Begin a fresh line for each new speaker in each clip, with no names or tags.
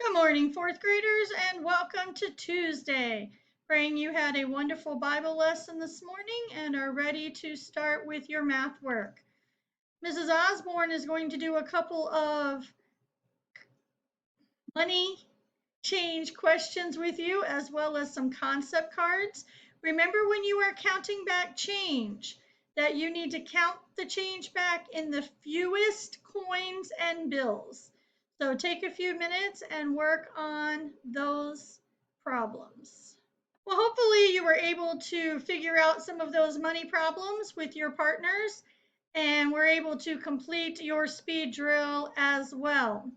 Good morning, fourth graders, and welcome to Tuesday. Praying you had a wonderful Bible lesson this morning and are ready to start with your math work. Mrs. Osborne is going to do a couple of money change questions with you, as well as some concept cards. Remember, when you are counting back change, that you need to count the change back in the fewest coins and bills. So take a few minutes and work on those problems. Well, hopefully you were able to figure out some of those money problems with your partners and were able to complete your speed drill as well.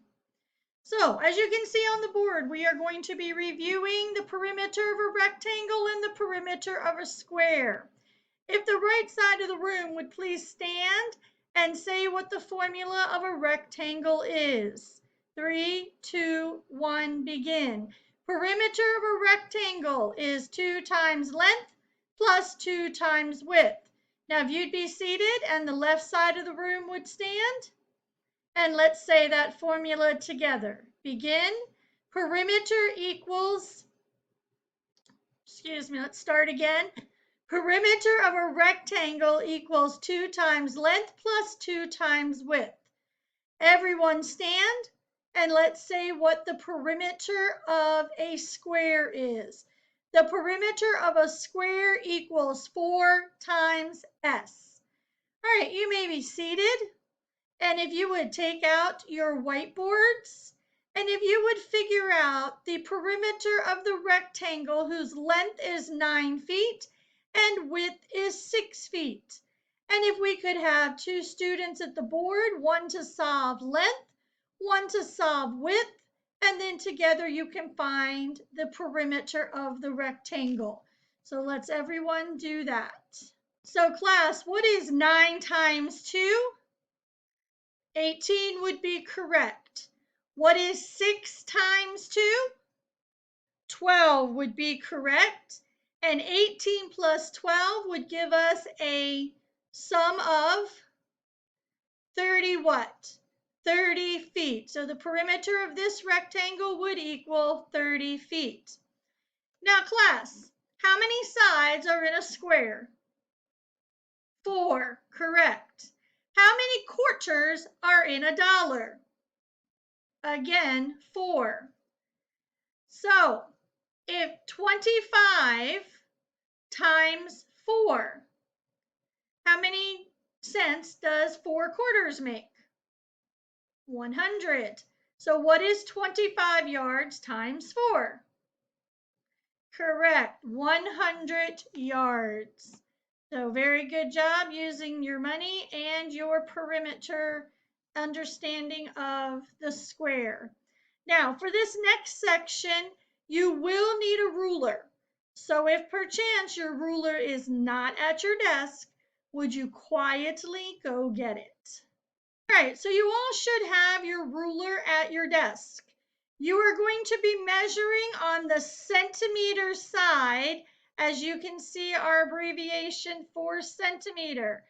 So, as you can see on the board, we are going to be reviewing the perimeter of a rectangle and the perimeter of a square. If the right side of the room would please stand and say what the formula of a rectangle is. 3, 2, 1, begin. Perimeter of a rectangle is 2 times length plus 2 times width. Now, if you'd be seated and the left side of the room would stand, and let's say that formula together. Begin. Perimeter equals, let's start again. Perimeter of a rectangle equals 2 times length plus 2 times width. Everyone stand, and let's say what the perimeter of a square is. The perimeter of a square equals 4 times S. All right, you may be seated. And if you would take out your whiteboards, and if you would figure out the perimeter of the rectangle whose length is 9 feet and width is 6 feet. And if we could have two students at the board, one to solve length, one to solve width, and then together you can find the perimeter of the rectangle. So let's everyone do that. So class, what is 9 times 2? 18 would be correct. What is 6 times 2? 12 would be correct. And 18 plus 12 would give us a sum of 30 what? 30 feet. So the perimeter of this rectangle would equal 30 feet. Now class, how many sides are in a square? 4, correct. How many quarters are in a dollar? Again, 4. So if 25 times 4, how many cents does 4 quarters make? 100. So what is 25 yards times 4? Correct, 100 yards. So very good job using your money and your perimeter understanding of the square. Now, for this next section, you will need a ruler. So if perchance your ruler is not at your desk, would you quietly go get it? All right, so you all should have your ruler at your desk. You are going to be measuring on the centimeter side. As you can see, our abbreviation for centimeter.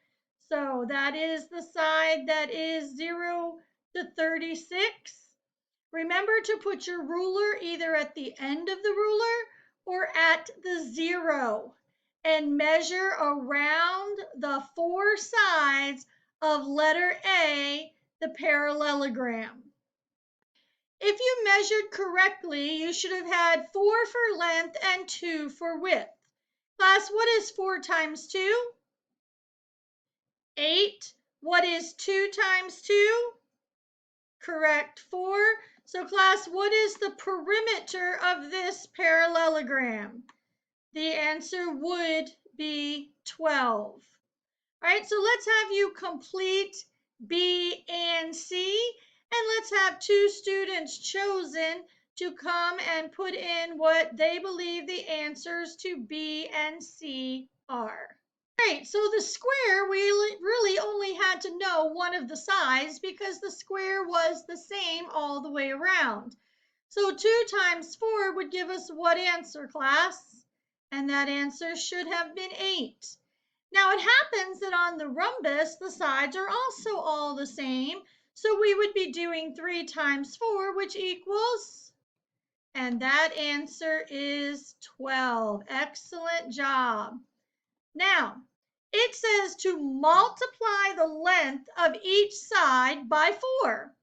So that is the side that is 0 to 36. Remember to put your ruler either at the end of the ruler or at the 0 and measure around the 4 sides of letter A, the parallelogram. If you measured correctly, you should have had 4 for length and 2 for width. Class, what is 4 times 2? 8. What is 2 times 2? Correct, 4. So class, what is the perimeter of this parallelogram? The answer would be 12. All right, so let's have you complete B and C, and let's have two students chosen to come and put in what they believe the answers to B and C are. Right, so the square, we really only had to know one of the sides because the square was the same all the way around. So 2 times 4 would give us what answer, class? And that answer should have been 8. Now it happens that on the rhombus, the sides are also all the same. So we would be doing 3 times 4, which equals And that answer is 12. Excellent job. Now, it says to multiply the length of each side by 4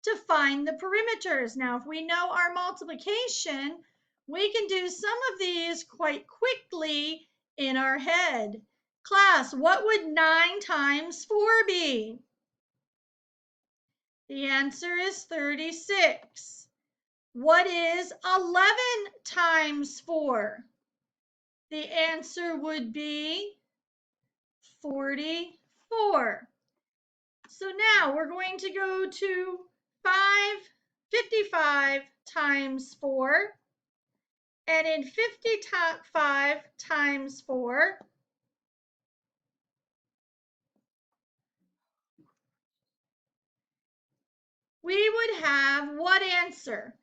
to find the perimeters. Now, if we know our multiplication, we can do some of these quite quickly in our head. Class, what would 9 times 4 be? The answer is 36. What is 11 times 4? The answer would be 44. So now we're going to go to 55 times 4. And in 55 times 4, we would have what answer?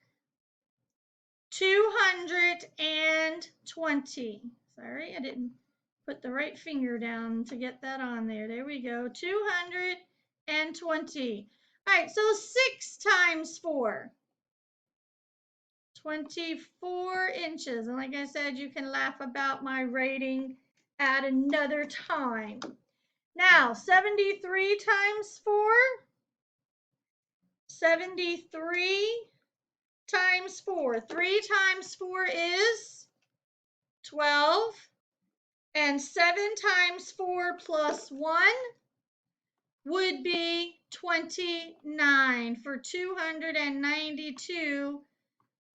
220. Sorry, I didn't put the right finger down to get that on there. There we go. 220. All right, so 6 times 4. 24 inches. And like I said, you can laugh about my rating at another time. Now, 73 times 4. 73 times 4. 3 times 4 is 12. And 7 times 4 plus 1 would be 29 for 292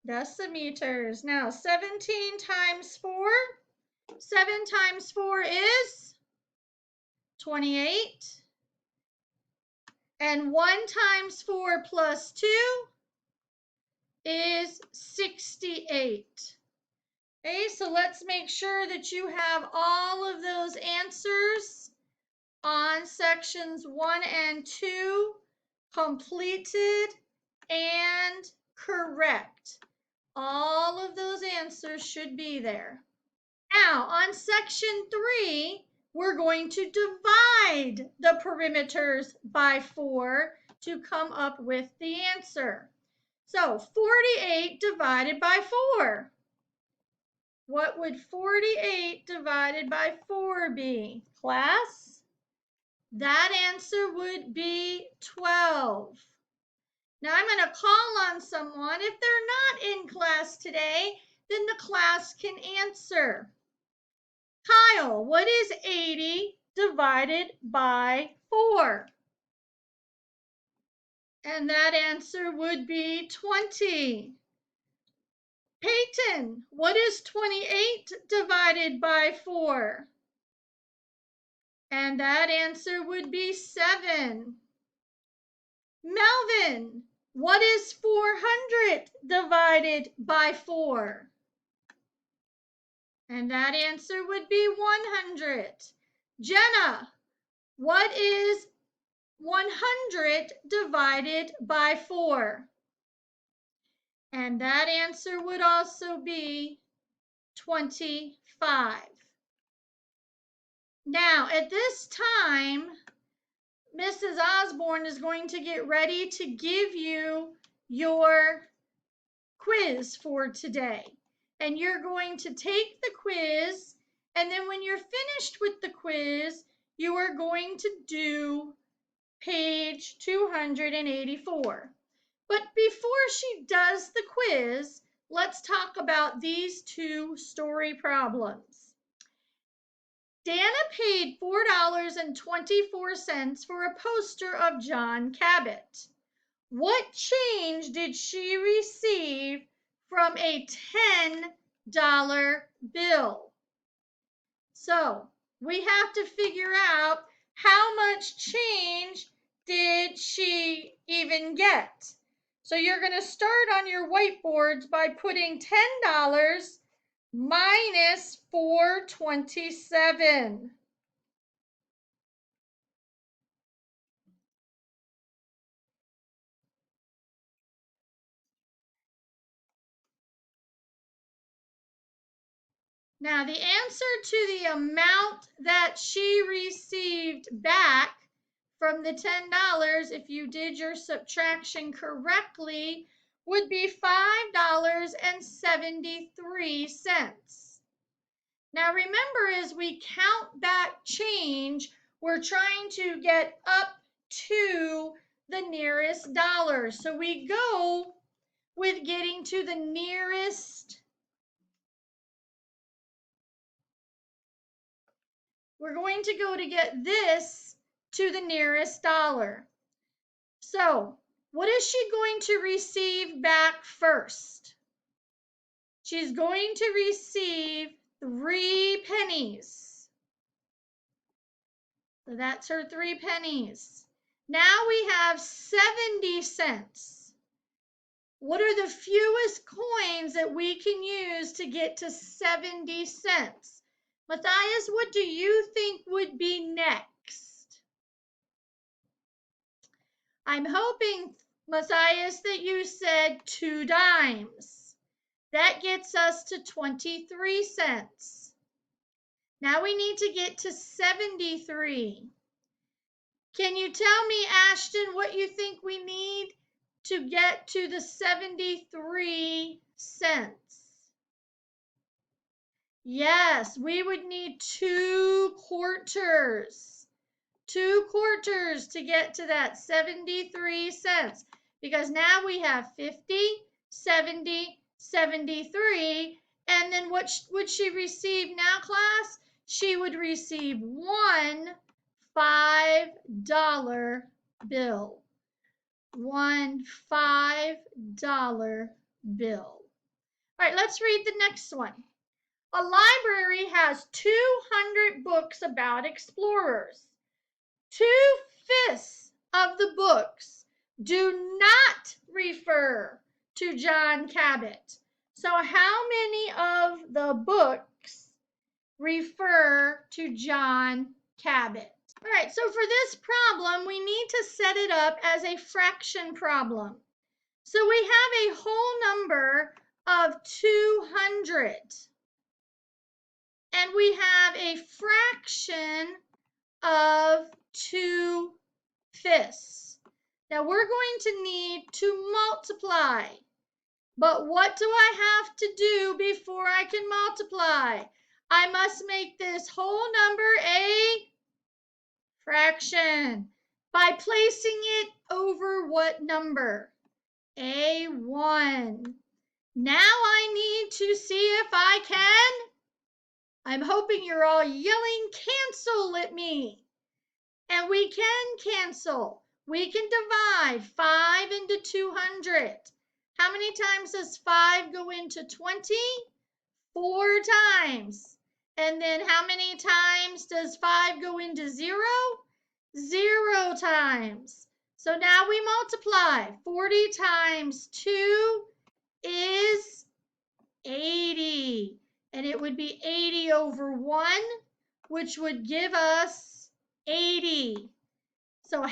decimeters. Now, 17 times 4. 7 times 4 is 28. And 1 times 4 plus 2 is 68. Okay, so let's make sure that you have all of those answers on sections 1 and 2 completed and correct. All of those answers should be there. Now, on section 3, we're going to divide the perimeters by 4 to come up with the answer. So 48 divided by 4. What would 48 divided by 4 be, class? That answer would be 12. Now I'm going to call on someone. If they're not in class today, then the class can answer. Kyle, what is 80 divided by 4? And that answer would be 20. Peyton, what is 28 divided by 4? And that answer would be 7. Melvin, what is 400 divided by 4? And that answer would be 100. Jenna, what is 100 divided by 4? And that answer would also be 25. Now, at this time, Mrs. Osborne is going to get ready to give you your quiz for today. And you're going to take the quiz, and then when you're finished with the quiz, you are going to do page 284. But before she does the quiz, let's talk about these two story problems. Dana paid $4.24 for a poster of John Cabot. What change did she receive from a $10 bill? So we have to figure out how much change did she even get. So you're going to start on your whiteboards by putting $10 minus $4.27. Now, the answer to the amount that she received back from the $10, if you did your subtraction correctly, would be $5.73. Now remember, as we count that change, we're trying to get up to the nearest dollar. So we go with getting to the nearest. We're going to go to get this to the nearest dollar. So what is she going to receive back first? She's going to receive 3 pennies. So that's her 3 pennies. Now we have 70 cents. What are the fewest coins that we can use to get to 70 cents? Matthias, what do you think would be next? I'm hoping, Matthias, that you said 2 dimes. That gets us to 23 cents. Now we need to get to 73. Can you tell me, Ashton, what you think we need to get to the 73 cents? Yes, we would need 2 quarters. 2 quarters to get to that 73 cents. Because now we have 50, 70, 73. And then what would she receive now, class? She would receive 1 $5 bill. 1 $5 bill. All right, let's read the next one. A library has 200 books about explorers. 2/5 of the books do not refer to John Cabot. So how many of the books refer to John Cabot? All right, so for this problem, we need to set it up as a fraction problem. So we have a whole number of 200. And we have a fraction of 2/5. Now we're going to need to multiply. But what do I have to do before I can multiply? I must make this whole number a fraction by placing it over what number? A1. Now I need to see if I can. I'm hoping you're all yelling cancel at me. And we can cancel. We can divide 5 into 200. How many times does 5 go into 20? 4 times. And then how many times does 5 go into 0? 0 times. So now we multiply. 40 times 2 is 80. And it would be 80 over 1, which would give us 80. So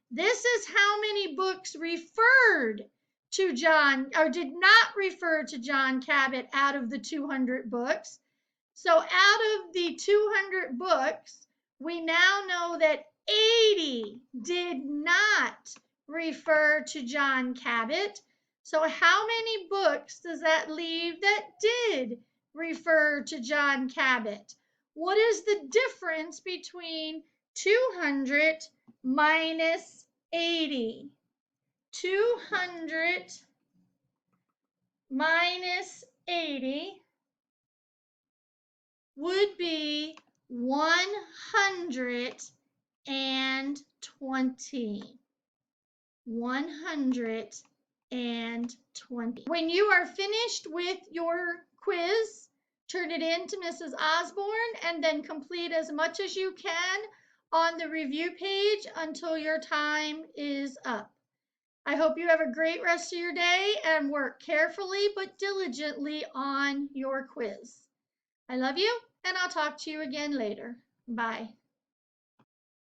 this is how many books referred to John, or did not refer to John Cabot out of the 200 books. So out of the 200 books, we now know that 80 did not refer to John Cabot. So how many books does that leave that did refer to John Cabot? What is the difference between 200 minus 80? 200 minus 80 would be 120. 120. When you are finished with your quiz, turn it in to Mrs. Osborne and then complete as much as you can on the review page until your time is up. I hope you have a great rest of your day and work carefully but diligently on your quiz. I love you, and I'll talk to you again later. Bye.